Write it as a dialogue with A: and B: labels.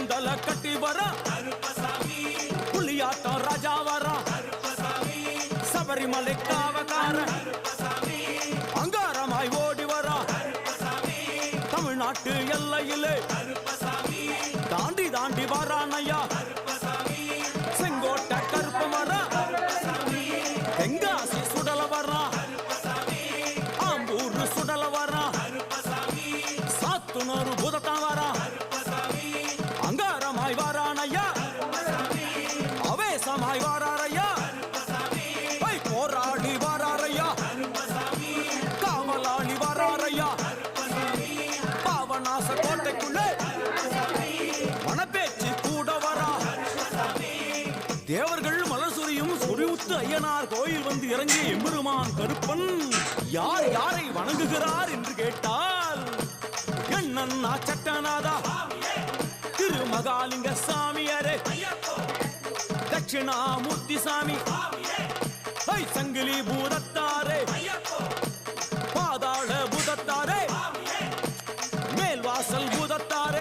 A: பந்தல கட்டி வர புலியாட்டம் ராஜா வர சபரிமலை காவகார அங்காரமாய் ஓடி வர தமிழ்நாட்டு எல்லையிலே தாண்டி தாண்டி வரானையா செங்கோட்டை கருப்பு மர தெங்காசி சுடல வர ஆம்பூர் சுடல வர சாத்துனூர் புதத்தான் வர அங்காரமாய் வாரானையா அவேசமாய் வாராரையா போராடி வாராரையா காவலாளி வாராரையா பாவநாச கோட்டைக்குள்ளே மனப்பேச்சு கூட வரா தேவர்கள் மலர் சொரியும் சொரிமுத்து ஐயனார் கோயில் வந்து இறங்கிய எம்பெருமான் கருப்பன் யார் யாரை வணங்குகிறார் என்று கேட்டால் என்னன்னா சட்டநாதா திருமகாலிங்க சாமியாரே தட்சிணாமூர்த்தி சாமி சங்கிலி பூதத்தாரே